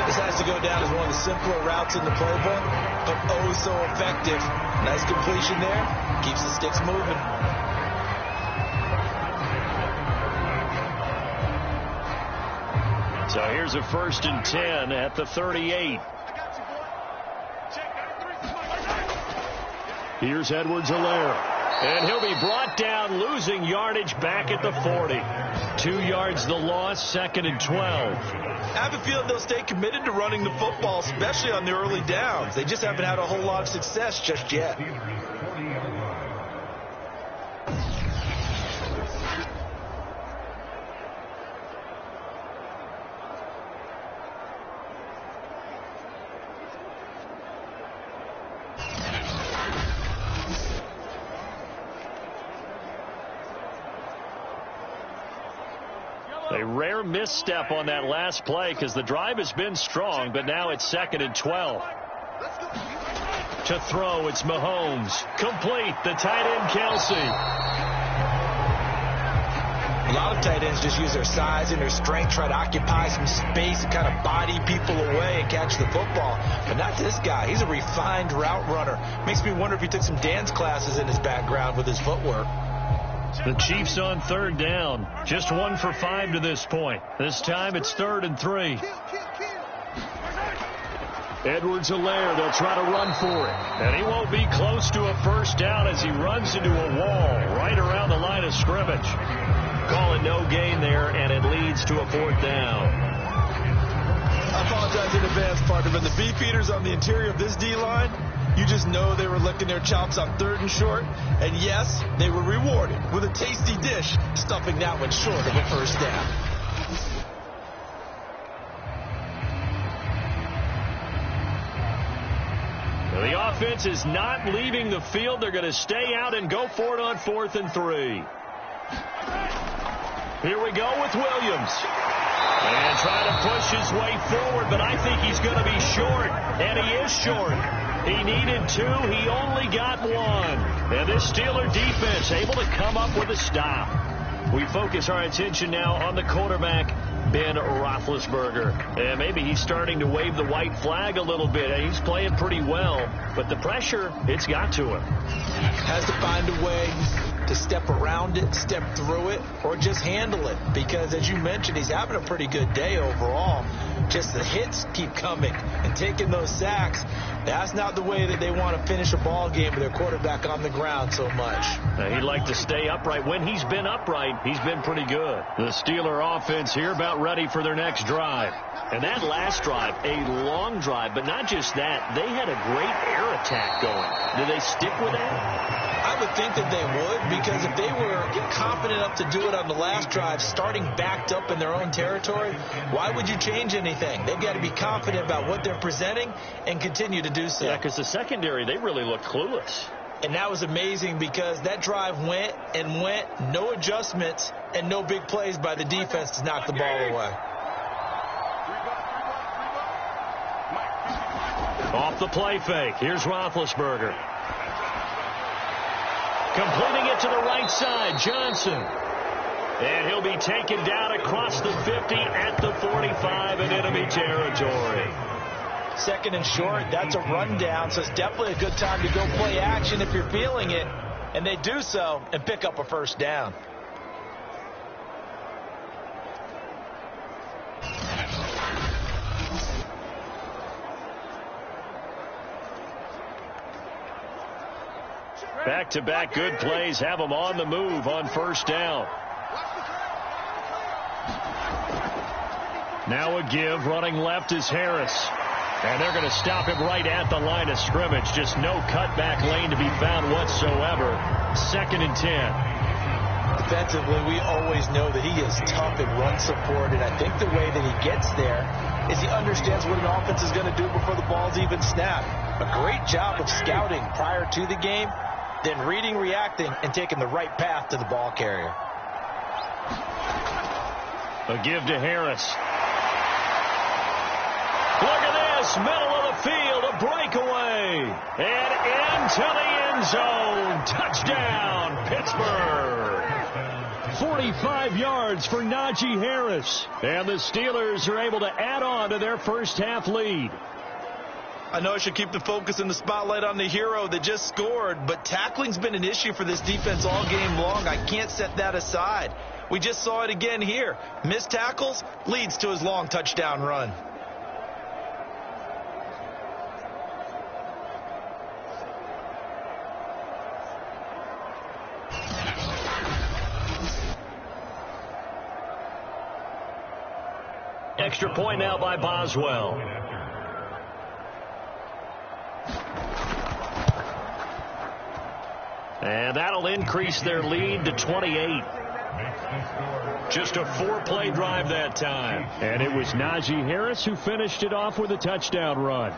This has to go down as one of the simpler routes in the playbook, but oh so effective. Nice completion there. Keeps the sticks moving. So here's a 1st and 10 at the 38. Here's Edwards-Helaire. And he'll be brought down, losing yardage back at the 40. 2 yards the loss, 2nd and 12. I have a feeling they'll stay committed to running the football, especially on the early downs. They just haven't had a whole lot of success just yet. A rare misstep on that last play because the drive has been strong, but now it's 2nd and 12. To throw, it's Mahomes. Complete, the tight end, Kelsey. A lot of tight ends just use their size and their strength, try to occupy some space and kind of body people away and catch the football. But not this guy. He's a refined route runner. Makes me wonder if he took some dance classes in his background with his footwork. The Chiefs on 3rd down. Just 1 for 5 to this point. This time it's 3rd and 3. Edwards-Helaire, they'll try to run for it. And he won't be close to a first down as he runs into a wall right around the line of scrimmage. Call it no gain there, and it leads to a 4th down. I apologize in advance, partner, but the beefeaters on the interior of this D-line, you just know they were licking their chops on 3rd and short. And yes, they were rewarded with a tasty dish, stuffing that one short of a first down. The offense is not leaving the field. They're going to stay out and go for it on 4th and 3. Here we go with Williams. And trying to push his way forward, but I think he's going to be short. And he is short. He needed 2. He only got 1. And this Steeler defense able to come up with a stop. We focus our attention now on the quarterback, Ben Roethlisberger. And maybe he's starting to wave the white flag a little bit. He's playing pretty well, but the pressure, it's got to him. Has to find a way to step around it, step through it, or just handle it. Because, as you mentioned, he's having a pretty good day overall. Just the hits keep coming and taking those sacks. That's not the way that they want to finish a ball game with their quarterback on the ground so much. He'd like to stay upright. When he's been upright, he's been pretty good. The Steeler offense here about ready for their next drive. And that last drive, a long drive, but not just that. They had a great air attack going. Do they stick with that? I would think that they would, because if they were confident enough to do it on the last drive, starting backed up in their own territory, why would you change anything? They've got to be confident about what they're presenting and continue to do so. Yeah, because the secondary, they really look clueless. And that was amazing because that drive went and went, no adjustments, and no big plays by the defense to knock the ball away. Off the play fake, here's Roethlisberger. Completing it to the right side, Johnson. And he'll be taken down across the 50 at the 45 in enemy territory. 2nd and short, that's a rundown, so it's definitely a good time to go play action if you're feeling it. And they do so and pick up a first down. Back-to-back good plays have them on the move on first down. Now a give. Running left is Harris. And they're going to stop him right at the line of scrimmage. Just no cutback lane to be found whatsoever. 2nd and 10. Defensively, we always know that he is tough in run support, and I think the way that he gets there is he understands what an offense is going to do before the ball's even snapped. A great job of scouting prior to the game, then reading, reacting, and taking the right path to the ball carrier. A give to Harris. Look at this, middle of the field, a breakaway, and into the end zone. Touchdown, Pittsburgh. 45 yards for Najee Harris, and the Steelers are able to add on to their first half lead. I know I should keep the focus and the spotlight on the hero that just scored, but tackling's been an issue for this defense all game long. I can't set that aside. We just saw it again here. Missed tackles leads to his long touchdown run. Extra point now by Boswell. And that'll increase their lead to 28. Just a 4-play drive that time. And it was Najee Harris who finished it off with a touchdown run.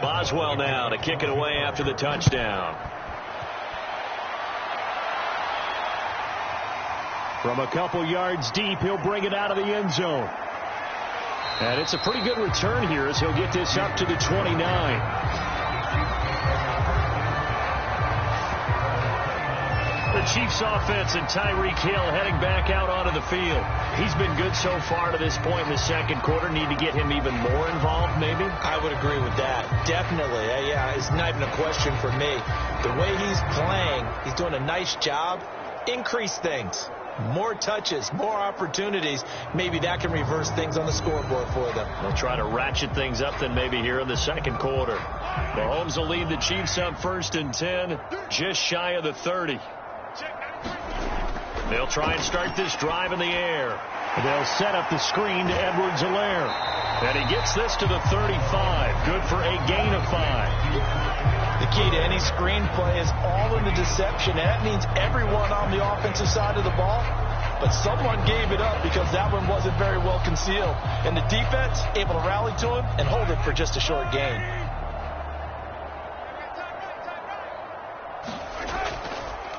Boswell now to kick it away after the touchdown. From a couple yards deep, he'll bring it out of the end zone. And it's a pretty good return here as he'll get this up to the 29. The Chiefs offense and Tyreek Hill heading back out onto the field. He's been good so far to this point in the second quarter. Need to get him even more involved, maybe? I would agree with that. Definitely. Yeah, it's not even a question for me. The way he's playing, he's doing a nice job. Increase things. More touches, more opportunities. Maybe that can reverse things on the scoreboard for them. They'll try to ratchet things up then maybe here in the second quarter. Mahomes will lead the Chiefs on 1st and 10, just shy of the 30. They'll try and start this drive in the air. They'll set up the screen to Edwards-Helaire. And he gets this to the 35. Good for a gain of 5. The key to any screenplay is all in the deception. And that means everyone on the offensive side of the ball. But someone gave it up because that one wasn't very well concealed. And the defense able to rally to him and hold it for just a short gain.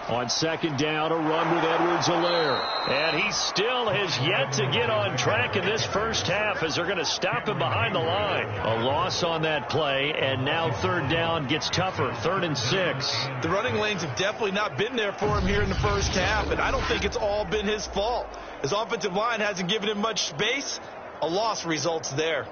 On 2nd down, a run with Edwards-Helaire. And he still has yet to get on track in this first half as they're going to stop him behind the line. A loss on that play, and now 3rd down gets tougher, 3rd and 6. The running lanes have definitely not been there for him here in the first half, and I don't think it's all been his fault. His offensive line hasn't given him much space. A loss results there.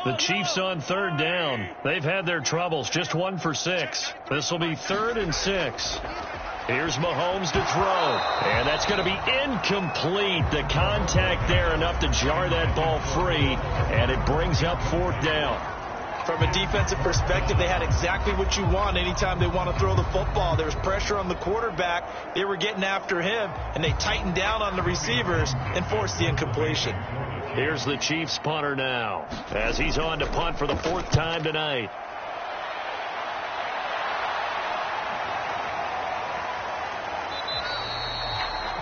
The Chiefs on 3rd down. They've had their troubles, just 1 for 6. This will be 3rd and 6. Here's Mahomes to throw. And that's going to be incomplete. The contact there enough to jar that ball free. And it brings up 4th down. From a defensive perspective, they had exactly what you want anytime they want to throw the football. There was pressure on the quarterback. They were getting after him, and they tightened down on the receivers and forced the incompletion. Here's the Chiefs punter now as he's on to punt for the 4th time tonight.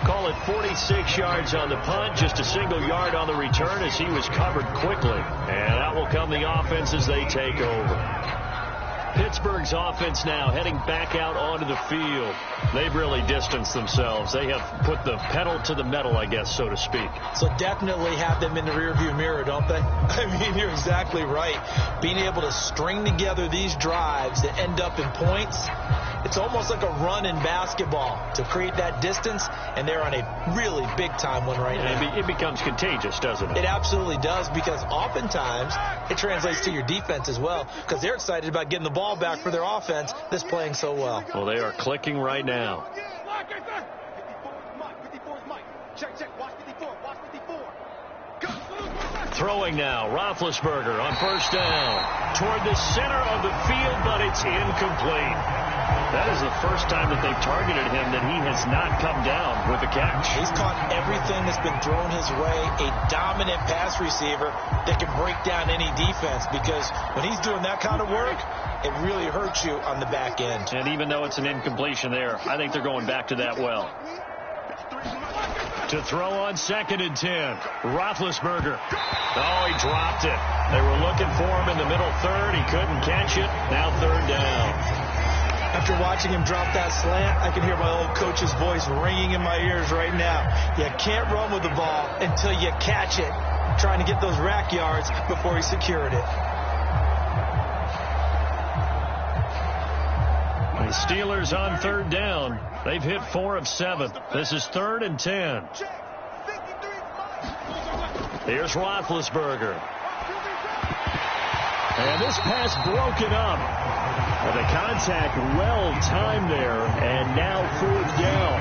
Call it 46 yards on the punt, just a single yard on the return as he was covered quickly. And out will come the offense as they take over. Pittsburgh's offense now heading back out onto the field. They've really distanced themselves. They have put the pedal to the metal, I guess, so to speak. So definitely have them in the rearview mirror, don't they? I mean, you're exactly right. Being able to string together these drives that end up in points, It's almost like a run in basketball to create that distance, and they're on a really big-time one right now. It becomes contagious, doesn't it? It absolutely does, because oftentimes it translates to your defense as well, because they're excited about getting the ball back for their offense that's playing so well. Well, they are clicking right now. Throwing now, Roethlisberger on first down. Toward the center of the field, but it's incomplete. That is the first time that they've targeted him that he has not come down with a catch. He's caught everything that's been thrown his way. A dominant pass receiver that can break down any defense, because when he's doing that kind of work, it really hurts you on the back end. And even though it's an incompletion there, I think they're going back to that well. To throw on 2nd and 10. Roethlisberger. Oh, he dropped it. They were looking for him in the middle third. He couldn't catch it. Now 3rd down. After watching him drop that slant, I can hear my old coach's voice ringing in my ears right now. You can't run with the ball until you catch it. Trying to get those rack yards before he secured it. The Steelers on 3rd down. They've hit 4 of 7. This is 3rd and 10. Here's Roethlisberger. And this pass broken up. And the contact well timed there. And now 4th down.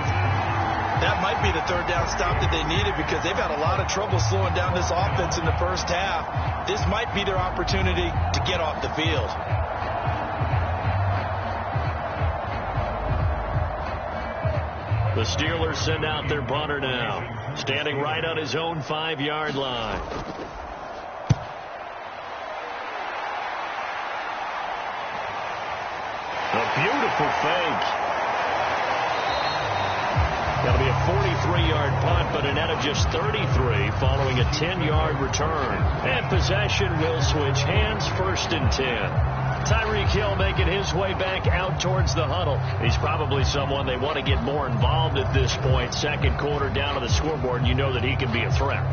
That might be the 3rd down stop that they needed, because they've had a lot of trouble slowing down this offense in the first half. This might be their opportunity to get off the field. The Steelers send out their punter now, standing right on his own 5-yard line. A beautiful fake. That'll be a 43-yard punt, but a net of just 33 following a 10-yard return. And possession will switch hands, 1st and 10. Tyreek Hill making his way back out towards the huddle. He's probably someone they want to get more involved at this point. 2nd quarter down on the scoreboard, and you know that he can be a threat.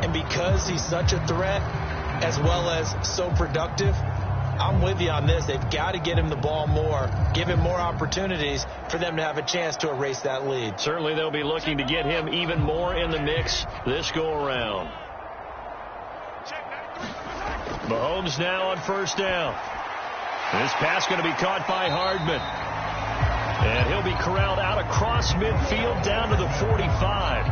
And because he's such a threat, as well as so productive, I'm with you on this. They've got to get him the ball more, give him more opportunities for them to have a chance to erase that lead. Certainly they'll be looking to get him even more in the mix this go-around. Mahomes now on 1st down. This pass going to be caught by Hardman. And he'll be corralled out across midfield down to the 45.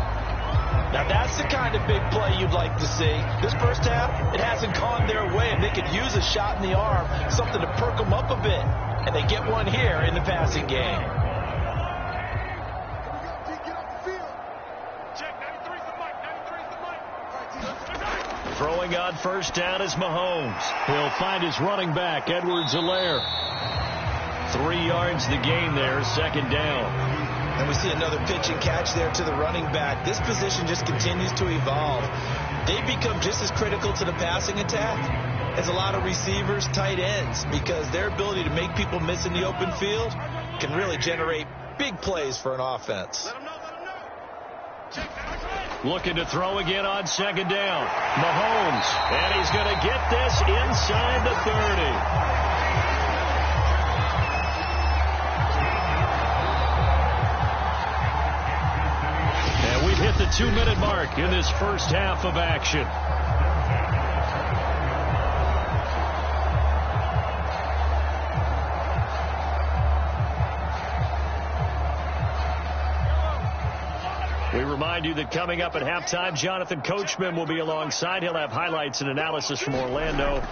Now that's the kind of big play you'd like to see. This first half, it hasn't gone their way, and they could use a shot in the arm, something to perk them up a bit. And they get one here in the passing game. Throwing on 1st down is Mahomes. He'll find his running back, Edwards-Helaire. 3 yards the gain there, 2nd down. And we see another pitch and catch there to the running back. This position just continues to evolve. They become just as critical to the passing attack as a lot of receivers, tight ends, because their ability to make people miss in the open field can really generate big plays for an offense. Looking to throw again on 2nd down. Mahomes, and he's going to get this inside the 30. And we've hit the 2-minute mark in this first half of action. We remind you that coming up at halftime, Jonathan Coachman will be alongside. He'll have highlights and analysis from Orlando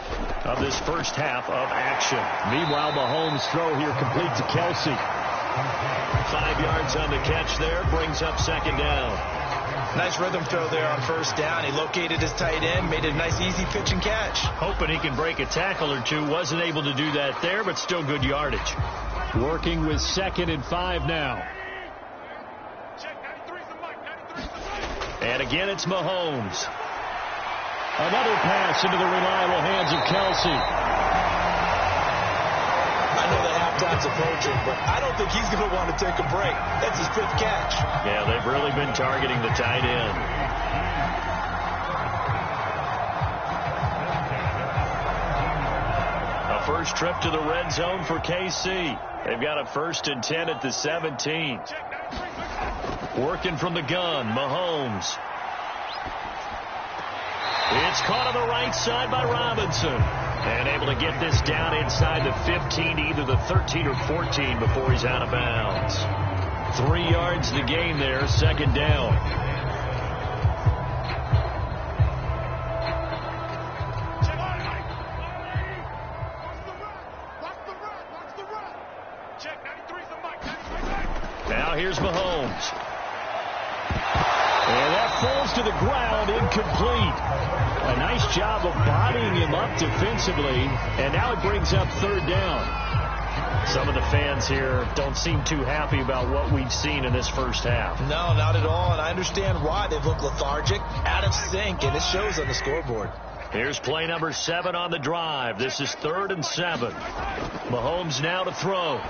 of this first half of action. Meanwhile, Mahomes' throw here complete to Kelsey. 5 yards on the catch there, brings up 2nd down. Nice rhythm throw there on 1st down. He located his tight end, made a nice easy pitch and catch. Hoping he can break a tackle or two. Wasn't able to do that there, but still good yardage. Working with 2nd and 5 now. And again, it's Mahomes. Another pass into the reliable hands of Kelsey. I know that halftime's approaching, but I don't think he's going to want to take a break. That's his 5th catch. Yeah, they've really been targeting the tight end. A first trip to the red zone for KC. They've got a 1st and 10 at the 17. Working from the gun, Mahomes. It's caught on the right side by Robinson. And able to get this down inside the 15, either the 13 or 14 before he's out of bounds. 3 yards to gain there, 2nd down. Now here's Mahomes. And that falls to the ground, incomplete. A nice job of bodying him up defensively, and now it brings up 3rd down. Some of the fans here don't seem too happy about what we've seen in this first half. No, not at all, and I understand why. They've looked lethargic, out of sync, and it shows on the scoreboard. Here's play number 7 on the drive. This is 3rd and 7. Mahomes now to throw.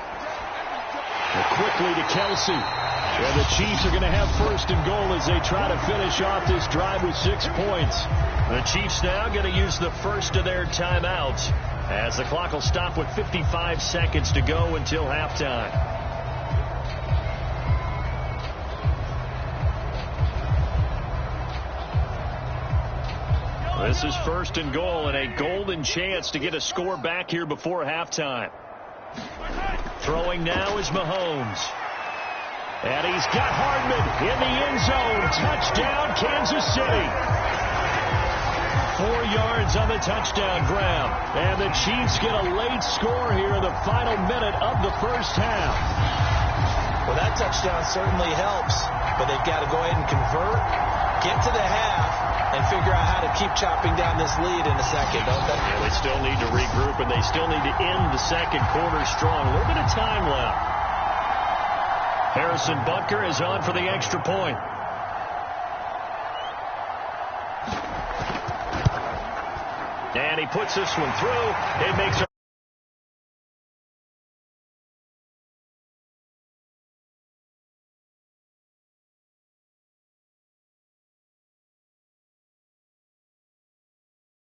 Quickly to Kelsey. And the Chiefs are going to have 1st and goal as they try to finish off this drive with 6 points. The Chiefs now going to use the first of their timeouts as the clock will stop with 55 seconds to go until halftime. This is 1st and goal and a golden chance to get a score back here before halftime. Throwing now is Mahomes. And he's got Hardman in the end zone. Touchdown, Kansas City. 4 yards on the touchdown grab. And the Chiefs get a late score here in the final minute of the first half. Well, that touchdown certainly helps, but they've got to go ahead and convert, get to the half, and figure out how to keep chopping down this lead in the second, don't they? Yeah, they still need to regroup, and they still need to end the second quarter strong. A little bit of time left. Harrison Butker is on for the extra point. And he puts this one through. It makes a